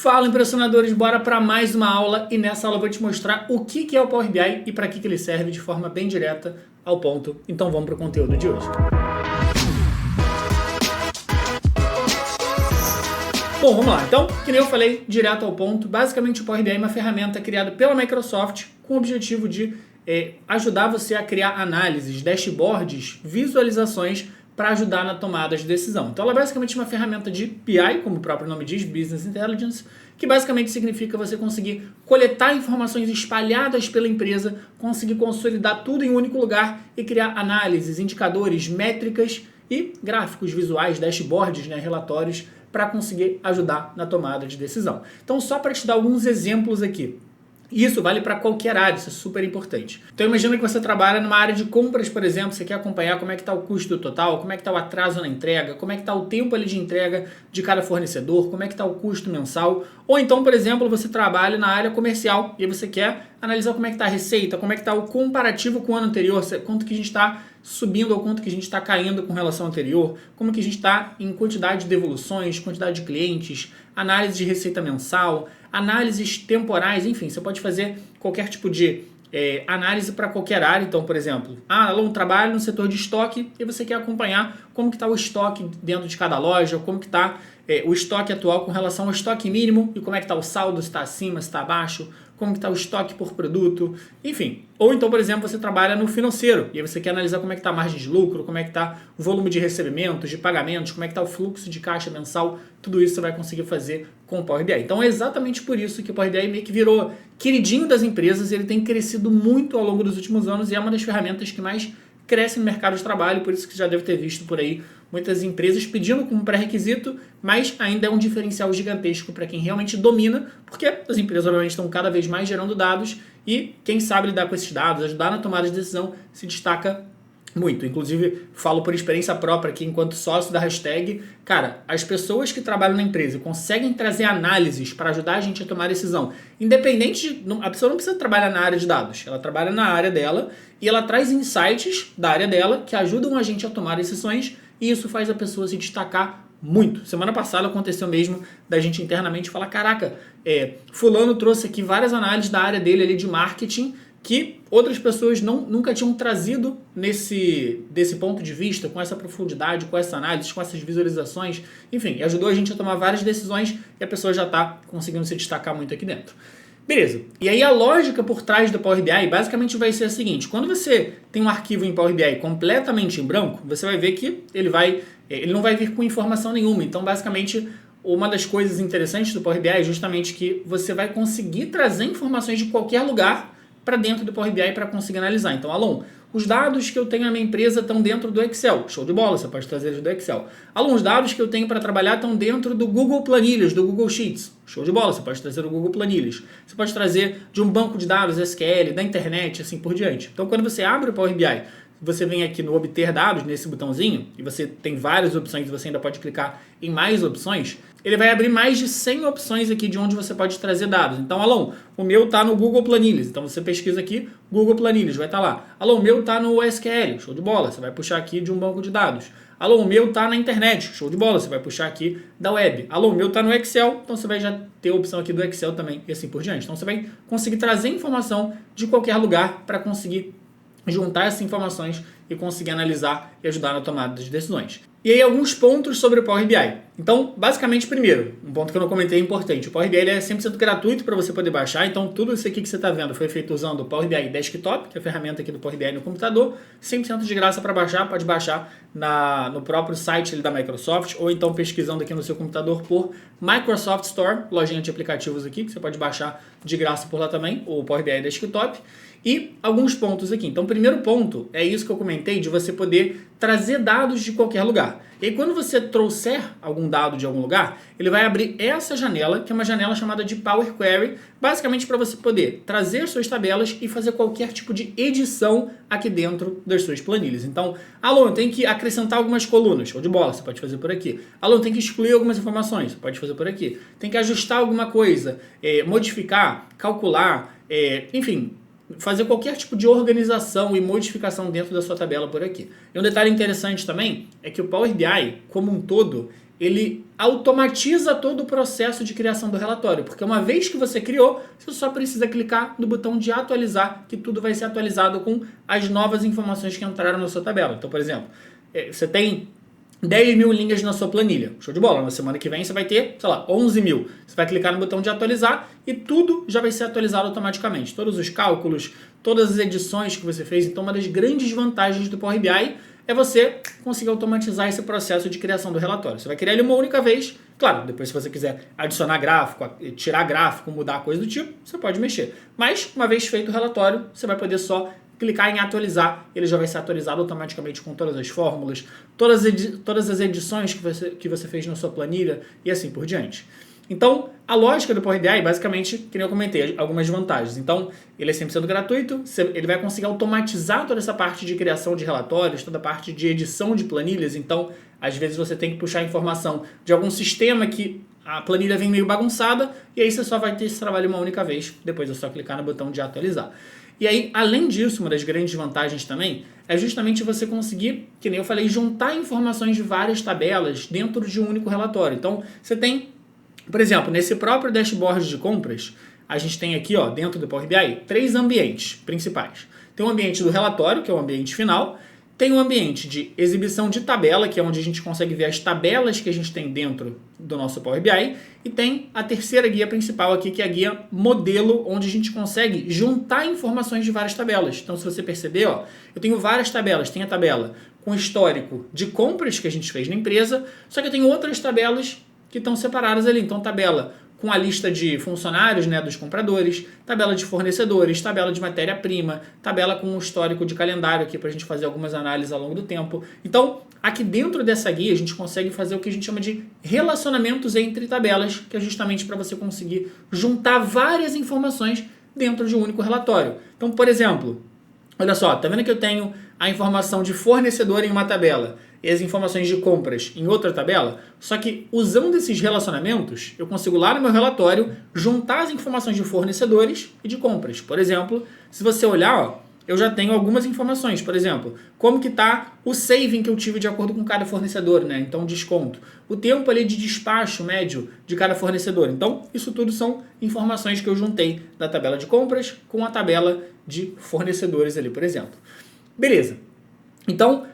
Fala, impressionadores, bora para mais uma aula e nessa aula eu vou te mostrar o que é o Power BI e para que ele serve de forma bem direta ao ponto. Então vamos para o conteúdo de hoje. Bom, vamos lá. Então, que nem eu falei, direto ao ponto, basicamente o Power BI é uma ferramenta criada pela Microsoft com o objetivo de ajudar você a criar análises, dashboards, visualizações para ajudar na tomada de decisão. Então ela é basicamente uma ferramenta de BI, como o próprio nome diz, Business Intelligence, que basicamente significa você conseguir coletar informações espalhadas pela empresa, conseguir consolidar tudo em um único lugar e criar análises, indicadores, métricas e gráficos visuais, dashboards, relatórios, para conseguir ajudar na tomada de decisão. Então só para te dar alguns exemplos aqui. Isso vale para qualquer área, isso é super importante. Então imagina que você trabalha numa área de compras, por exemplo, você quer acompanhar como é que está o custo total, como é que está o atraso na entrega, como é que está o tempo ali de entrega de cada fornecedor, como é que está o custo mensal. Ou então, por exemplo, você trabalha na área comercial e você quer analisar como é que está a receita, como é que está o comparativo com o ano anterior, quanto que a gente está subindo ou quanto que a gente está caindo com relação ao anterior, como que a gente está em quantidade de devoluções, quantidade de clientes, análise de receita mensal, análises temporais, enfim, você pode fazer qualquer tipo de análise para qualquer área. Então, por exemplo, um trabalho no setor de estoque e você quer acompanhar como que está o estoque dentro de cada loja, como que está o estoque atual com relação ao estoque mínimo e como é que está o saldo, se está acima, se está abaixo, como que está o estoque por produto, enfim. Ou então, por exemplo, você trabalha no financeiro e aí você quer analisar como é que está a margem de lucro, como é que está o volume de recebimentos, de pagamentos, como é que está o fluxo de caixa mensal, tudo isso você vai conseguir fazer com o Power BI. Então é exatamente por isso que o Power BI meio que virou queridinho das empresas, ele tem crescido muito ao longo dos últimos anos e é uma das ferramentas que mais cresce no mercado de trabalho, por isso que você já deve ter visto por aí muitas empresas pedindo como pré-requisito, mas ainda é um diferencial gigantesco para quem realmente domina, porque as empresas obviamente estão cada vez mais gerando dados e quem sabe lidar com esses dados, ajudar na tomada de decisão, se destaca muito. Inclusive, falo por experiência própria aqui, enquanto sócio da Hashtag, cara, as pessoas que trabalham na empresa conseguem trazer análises para ajudar a gente a tomar decisão, independente de... A pessoa não precisa trabalhar na área de dados, ela trabalha na área dela e ela traz insights da área dela que ajudam a gente a tomar decisões e isso faz a pessoa se destacar muito. Semana passada aconteceu mesmo da gente internamente falar, caraca, fulano trouxe aqui várias análises da área dele ali de marketing que outras pessoas nunca tinham trazido desse ponto de vista, com essa profundidade, com essa análise, com essas visualizações, enfim, ajudou a gente a tomar várias decisões e a pessoa já está conseguindo se destacar muito aqui dentro. Beleza, e aí a lógica por trás do Power BI basicamente vai ser a seguinte: quando você tem um arquivo em Power BI completamente em branco, você vai ver que ele não vai vir com informação nenhuma. Então, basicamente, uma das coisas interessantes do Power BI é justamente que você vai conseguir trazer informações de qualquer lugar para dentro do Power BI para conseguir analisar. Então, Alon, os dados que eu tenho na minha empresa estão dentro do Excel. Show de bola, você pode trazer eles do Excel. Alon, os dados que eu tenho para trabalhar estão dentro do Google Planilhas, do Google Sheets. Show de bola, você pode trazer do Google Planilhas. Você pode trazer de um banco de dados SQL, da internet, assim por diante. Então, quando você abre o Power BI, você vem aqui no Obter Dados, nesse botãozinho, e você tem várias opções, e você ainda pode clicar em mais opções, ele vai abrir mais de 100 opções aqui de onde você pode trazer dados. Então, Alon, o meu está no Google Planilhas. Então, você pesquisa aqui, Google Planilhas, vai estar lá. Alon, o meu está no SQL, show de bola, você vai puxar aqui de um banco de dados. Alon, o meu está na internet, show de bola, você vai puxar aqui da web. Alon, o meu está no Excel, então você vai já ter a opção aqui do Excel também, e assim por diante. Então, você vai conseguir trazer informação de qualquer lugar para conseguir juntar essas informações e conseguir analisar e ajudar na tomada de decisões. E aí alguns pontos sobre o Power BI. Então, basicamente, primeiro, um ponto que eu não comentei é importante. O Power BI ele é 100% gratuito para você poder baixar. Então, tudo isso aqui que você está vendo foi feito usando o Power BI Desktop, que é a ferramenta aqui do Power BI no computador. 100% de graça para baixar. Pode baixar no próprio site da Microsoft ou então pesquisando aqui no seu computador por Microsoft Store, lojinha de aplicativos aqui, que você pode baixar de graça por lá também, o Power BI Desktop. E alguns pontos aqui. Então, o primeiro ponto é isso que eu comentei, de você poder trazer dados de qualquer lugar. E aí, quando você trouxer algum dado de algum lugar, ele vai abrir essa janela, que é uma janela chamada de Power Query, basicamente para você poder trazer suas tabelas e fazer qualquer tipo de edição aqui dentro das suas planilhas. Então, Alon, tem que acrescentar algumas colunas, show de bola, você pode fazer por aqui. Alon, tem que excluir algumas informações, você pode fazer por aqui. Tem que ajustar alguma coisa, modificar, calcular, enfim, fazer qualquer tipo de organização e modificação dentro da sua tabela por aqui. E um detalhe interessante também é que o Power BI, como um todo, ele automatiza todo o processo de criação do relatório, porque uma vez que você criou, você só precisa clicar no botão de atualizar, que tudo vai ser atualizado com as novas informações que entraram na sua tabela. Então, por exemplo, você tem 10 mil linhas na sua planilha. Show de bola. Na semana que vem você vai ter, sei lá, 11 mil. Você vai clicar no botão de atualizar e tudo já vai ser atualizado automaticamente. Todos os cálculos, todas as edições que você fez. Então, uma das grandes vantagens do Power BI é você conseguir automatizar esse processo de criação do relatório. Você vai criar ele uma única vez. Claro, depois se você quiser adicionar gráfico, tirar gráfico, mudar coisa do tipo, você pode mexer. Mas, uma vez feito o relatório, você vai poder só clicar em atualizar, ele já vai ser atualizado automaticamente com todas as fórmulas, todas as edições que você fez na sua planilha e assim por diante. Então, a lógica do Power BI, basicamente, que nem eu comentei, algumas vantagens. Então, ele é 100% gratuito, ele vai conseguir automatizar toda essa parte de criação de relatórios, toda a parte de edição de planilhas. Então, às vezes você tem que puxar informação de algum sistema que a planilha vem meio bagunçada, e aí você só vai ter esse trabalho uma única vez, depois é só clicar no botão de atualizar. E aí, além disso, uma das grandes vantagens também é justamente você conseguir, que nem eu falei, juntar informações de várias tabelas dentro de um único relatório. Então, você tem, por exemplo, nesse próprio dashboard de compras, a gente tem aqui, ó, dentro do Power BI, 3 ambientes principais. Tem o ambiente do relatório, que é o ambiente final. Tem o ambiente de exibição de tabela, que é onde a gente consegue ver as tabelas que a gente tem dentro do nosso Power BI. E tem a terceira guia principal aqui, que é a guia modelo, onde a gente consegue juntar informações de várias tabelas. Então, se você perceber, ó, eu tenho várias tabelas. Tem a tabela com histórico de compras que a gente fez na empresa, só que eu tenho outras tabelas que estão separadas ali. Então, tabela com a lista de funcionários, né, dos compradores, tabela de fornecedores, tabela de matéria-prima, tabela com um histórico de calendário aqui para a gente fazer algumas análises ao longo do tempo. Então, aqui dentro dessa guia, a gente consegue fazer o que a gente chama de relacionamentos entre tabelas, que é justamente para você conseguir juntar várias informações dentro de um único relatório. Então, por exemplo, olha só, tá vendo que eu tenho a informação de fornecedor em uma tabela e as informações de compras em outra tabela? Só que usando esses relacionamentos, eu consigo lá no meu relatório juntar as informações de fornecedores e de compras. Por exemplo, se você olhar, ó, eu já tenho algumas informações. Por exemplo, como que está o saving que eu tive de acordo com cada fornecedor, né? Então, desconto. O tempo ali de despacho médio de cada fornecedor. Então, isso tudo são informações que eu juntei da tabela de compras com a tabela de fornecedores ali, por exemplo. Beleza. Então,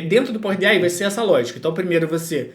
dentro do Power BI vai ser essa lógica. Então, primeiro você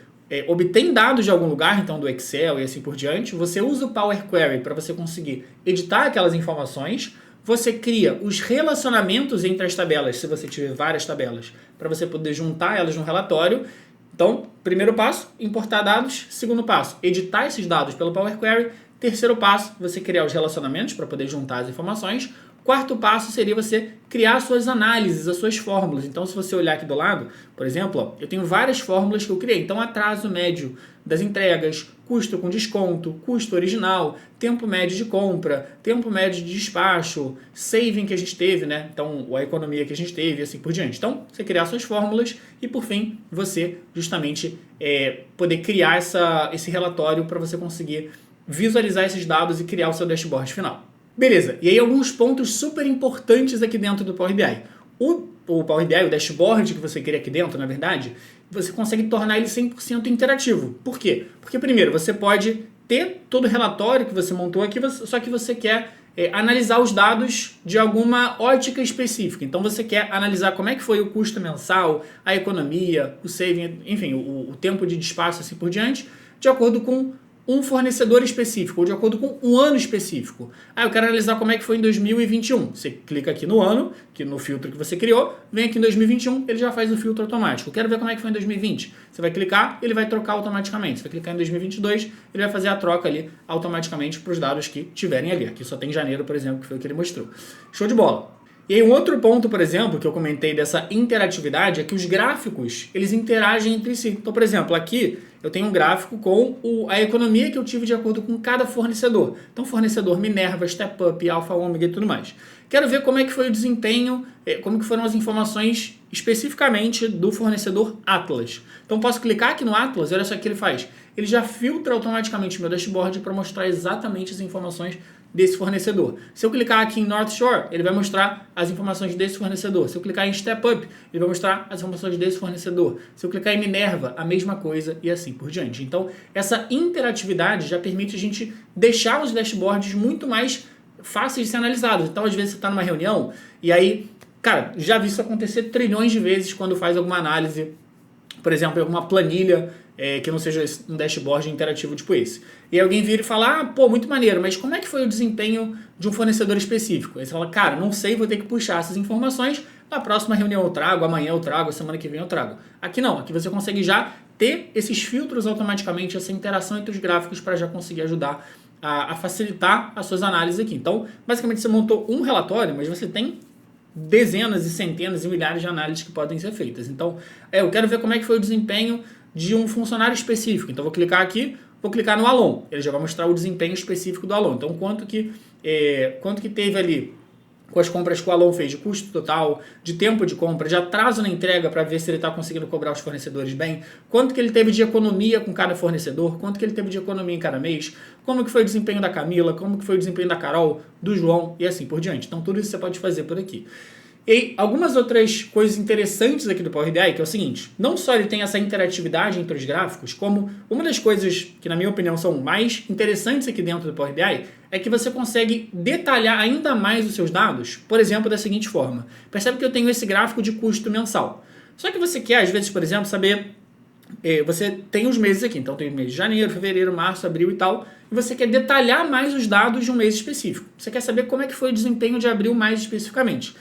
obtém dados de algum lugar, então do Excel e assim por diante. Você usa o Power Query para você conseguir editar aquelas informações. Você cria os relacionamentos entre as tabelas, se você tiver várias tabelas, para você poder juntar elas num relatório. Então, primeiro passo, importar dados. Segundo passo, editar esses dados pelo Power Query. Terceiro passo, você criar os relacionamentos para poder juntar as informações. Quarto passo seria você criar suas análises, as suas fórmulas. Então, se você olhar aqui do lado, por exemplo, ó, eu tenho várias fórmulas que eu criei. Então, atraso médio das entregas, custo com desconto, custo original, tempo médio de compra, tempo médio de despacho, saving que a gente teve, né? Então, a economia que a gente teve e assim por diante. Então, você criar suas fórmulas e, por fim, você justamente poder criar esse relatório para você conseguir visualizar esses dados e criar o seu dashboard final. Beleza, e aí alguns pontos super importantes aqui dentro do Power BI. O Power BI, o dashboard que você cria aqui dentro, na verdade, você consegue tornar ele 100% interativo. Por quê? Porque, primeiro, você pode ter todo o relatório que você montou aqui, só que você quer analisar os dados de alguma ótica específica. Então, você quer analisar como é que foi o custo mensal, a economia, o saving, enfim, o tempo de despacho, assim por diante, de acordo com um fornecedor específico, ou de acordo com um ano específico. Eu quero analisar como é que foi em 2021. Você clica aqui no ano, que no filtro que você criou, vem aqui em 2021, ele já faz o filtro automático. Eu quero ver como é que foi em 2020. Você vai clicar, ele vai trocar automaticamente. Você vai clicar em 2022, ele vai fazer a troca ali automaticamente para os dados que tiverem ali. Aqui só tem janeiro, por exemplo, que foi o que ele mostrou. Show de bola! E aí um outro ponto, por exemplo, que eu comentei dessa interatividade é que os gráficos, eles interagem entre si. Então, por exemplo, aqui eu tenho um gráfico com a economia que eu tive de acordo com cada fornecedor. Então, fornecedor Minerva, Step Up, Alfa Ômega e tudo mais. Quero ver como é que foi o desempenho, como que foram as informações especificamente do fornecedor Atlas. Então, posso clicar aqui no Atlas, olha só o que ele faz. Ele já filtra automaticamente o meu dashboard para mostrar exatamente as informações desse fornecedor. Se eu clicar aqui em North Shore, ele vai mostrar as informações desse fornecedor. Se eu clicar em Step Up, ele vai mostrar as informações desse fornecedor. Se eu clicar em Minerva, a mesma coisa e assim por diante. Então, essa interatividade já permite a gente deixar os dashboards muito mais fáceis de ser analisados. Então, às vezes, você está numa reunião e aí, cara, já vi isso acontecer trilhões de vezes quando faz alguma análise, por exemplo, alguma planilha que não seja um dashboard interativo tipo esse. E alguém vira e fala, pô, muito maneiro, mas como é que foi o desempenho de um fornecedor específico? Aí você fala, cara, não sei, vou ter que puxar essas informações, na próxima reunião eu trago, amanhã eu trago, semana que vem eu trago. Aqui não, aqui você consegue já ter esses filtros automaticamente, essa interação entre os gráficos para já conseguir ajudar a facilitar as suas análises aqui. Então, basicamente você montou um relatório, mas você tem dezenas e centenas e milhares de análises que podem ser feitas. Então, eu quero ver como é que foi o desempenho de um funcionário específico. Então, vou clicar aqui, vou clicar no Alon. Ele já vai mostrar o desempenho específico do Alon. Então, quanto que teve ali com as compras que o Alon fez, de custo total, de tempo de compra, de atraso na entrega para ver se ele está conseguindo cobrar os fornecedores bem, quanto que ele teve de economia com cada fornecedor, quanto que ele teve de economia em cada mês, como que foi o desempenho da Camila, como que foi o desempenho da Carol, do João e assim por diante. Então tudo isso você pode fazer por aqui. E algumas outras coisas interessantes aqui do Power BI, que é o seguinte, não só ele tem essa interatividade entre os gráficos, como uma das coisas que na minha opinião são mais interessantes aqui dentro do Power BI, é que você consegue detalhar ainda mais os seus dados, por exemplo, da seguinte forma. Percebe que eu tenho esse gráfico de custo mensal. Só que você quer, às vezes, por exemplo, saber... você tem os meses aqui, então tem o mês de janeiro, fevereiro, março, abril e tal, e você quer detalhar mais os dados de um mês específico. Você quer saber como é que foi o desempenho de abril mais especificamente.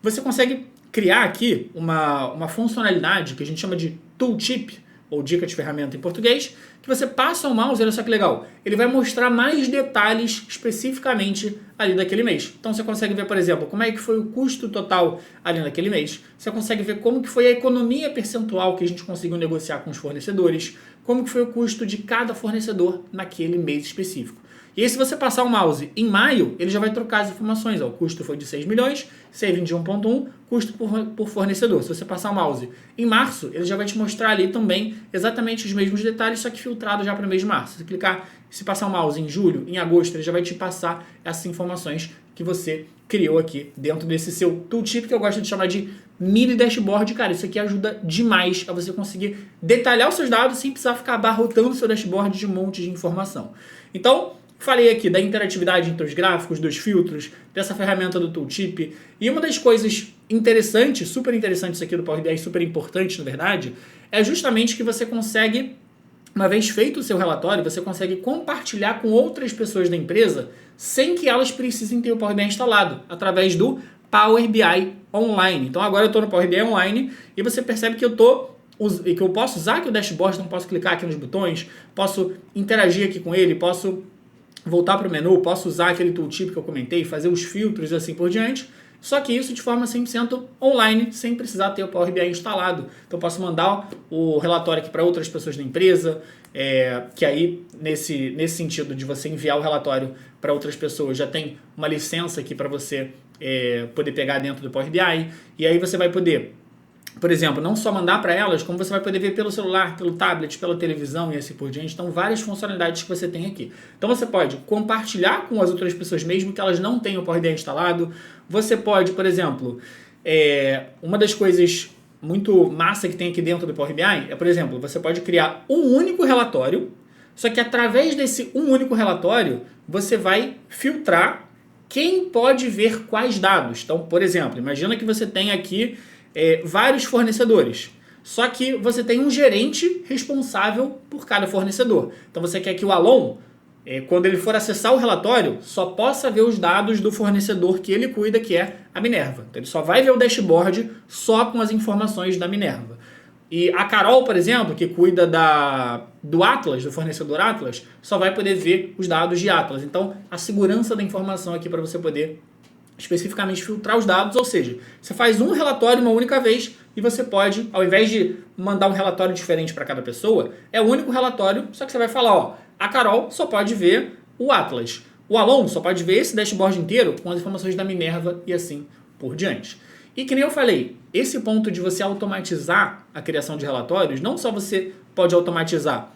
Você consegue criar aqui uma funcionalidade que a gente chama de tooltip, ou dica de ferramenta em português, que você passa o mouse, olha só que legal, ele vai mostrar mais detalhes especificamente ali daquele mês. Então você consegue ver, por exemplo, como é que foi o custo total ali naquele mês, você consegue ver como que foi a economia percentual que a gente conseguiu negociar com os fornecedores, como que foi o custo de cada fornecedor naquele mês específico. E aí, se você passar o mouse em maio, ele já vai trocar as informações. O custo foi de 6 milhões, saving de 1.1, custo por fornecedor. Se você passar o mouse em março, ele já vai te mostrar ali também exatamente os mesmos detalhes, só que filtrado já para o mês de março. Se você clicar, se passar o mouse em julho, em agosto, ele já vai te passar essas informações que você criou aqui dentro desse seu tooltip, que eu gosto de chamar de mini dashboard. Cara, isso aqui ajuda demais a você conseguir detalhar os seus dados sem precisar ficar abarrotando o seu dashboard de um monte de informação. Então, falei aqui da interatividade entre os gráficos, dos filtros, dessa ferramenta do tooltip. E uma das coisas interessantes, super interessantes aqui do Power BI, super importante na verdade, é justamente que você consegue, uma vez feito o seu relatório, você consegue compartilhar com outras pessoas da empresa sem que elas precisem ter o Power BI instalado, através do Power BI Online. Então agora eu estou no Power BI Online e você percebe que eu posso usar aqui o dashboard, então posso clicar aqui nos botões, posso interagir aqui com ele, posso voltar para o menu, posso usar aquele tooltip que eu comentei, fazer os filtros e assim por diante, só que isso de forma 100% online, sem precisar ter o Power BI instalado. Então posso mandar o relatório aqui para outras pessoas da empresa, que aí nesse sentido de você enviar o relatório para outras pessoas, já tem uma licença aqui para você poder pegar dentro do Power BI, e aí você vai poder, por exemplo, não só mandar para elas, como você vai poder ver pelo celular, pelo tablet, pela televisão e assim por diante. Então, várias funcionalidades que você tem aqui. Então, você pode compartilhar com as outras pessoas mesmo que elas não tenham o Power BI instalado. Você pode, por exemplo, uma das coisas muito massa que tem aqui dentro do Power BI é, por exemplo, você pode criar um único relatório, só que através desse um único relatório, você vai filtrar quem pode ver quais dados. Então, por exemplo, imagina que você tem aqui vários fornecedores, só que você tem um gerente responsável por cada fornecedor. Então você quer que o Alon, quando ele for acessar o relatório, só possa ver os dados do fornecedor que ele cuida, que é a Minerva. Então ele só vai ver o dashboard só com as informações da Minerva. E a Carol, por exemplo, que cuida do Atlas, do fornecedor Atlas, só vai poder ver os dados de Atlas. Então a segurança da informação aqui para você poder especificamente filtrar os dados, ou seja, você faz um relatório uma única vez e você pode, ao invés de mandar um relatório diferente para cada pessoa, é o único relatório, só que você vai falar, a Carol só pode ver o Atlas, o Alon só pode ver esse dashboard inteiro com as informações da Minerva e assim por diante. E que nem eu falei, esse ponto de você automatizar a criação de relatórios, não só você pode automatizar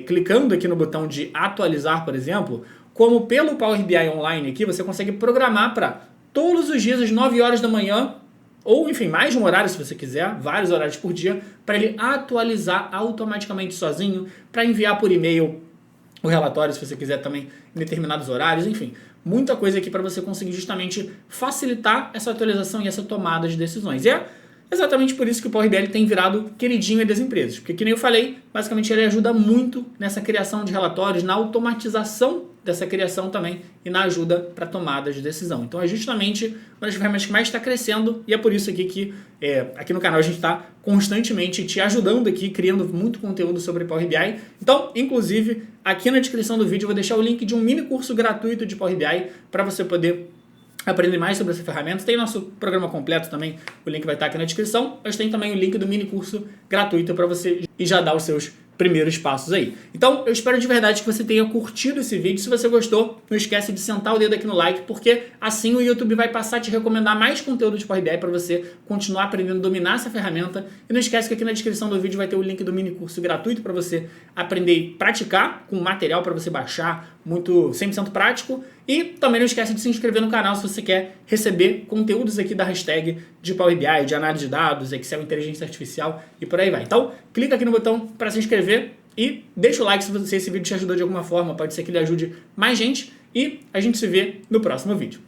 clicando aqui no botão de atualizar, por exemplo, como pelo Power BI Online aqui, você consegue programar para todos os dias às 9 horas da manhã, ou enfim, mais de um horário se você quiser, vários horários por dia, para ele atualizar automaticamente sozinho, para enviar por e-mail o relatório se você quiser também em determinados horários, enfim, muita coisa aqui para você conseguir justamente facilitar essa atualização e essa tomada de decisões. E é exatamente por isso que o Power BI tem virado queridinho das empresas, porque, que nem eu falei, basicamente ele ajuda muito nessa criação de relatórios, na automatização dessa criação também e na ajuda para tomada de decisão. Então é justamente uma das ferramentas que mais está crescendo e é por isso aqui que aqui no canal a gente está constantemente te ajudando aqui, criando muito conteúdo sobre Power BI. Então, inclusive, aqui na descrição do vídeo eu vou deixar o link de um mini curso gratuito de Power BI para você poder aprender mais sobre essa ferramenta. Tem nosso programa completo também, o link vai estar aqui na descrição, mas tem também o link do mini curso gratuito para você e já dar os seus primeiros passos aí. Então, eu espero de verdade que você tenha curtido esse vídeo. Se você gostou, não esquece de sentar o dedo aqui no like, porque assim o YouTube vai passar a te recomendar mais conteúdo de Power BI para você continuar aprendendo a dominar essa ferramenta. E não esquece que aqui na descrição do vídeo vai ter o link do mini curso gratuito para você aprender e praticar, com material para você baixar, muito 100% prático. E também não esquece de se inscrever no canal se você quer receber conteúdos aqui da hashtag de Power BI, de análise de dados, Excel, inteligência artificial e por aí vai. Então, clica aqui no botão para se inscrever e deixa o like se esse vídeo te ajudou de alguma forma. Pode ser que ele ajude mais gente e a gente se vê no próximo vídeo.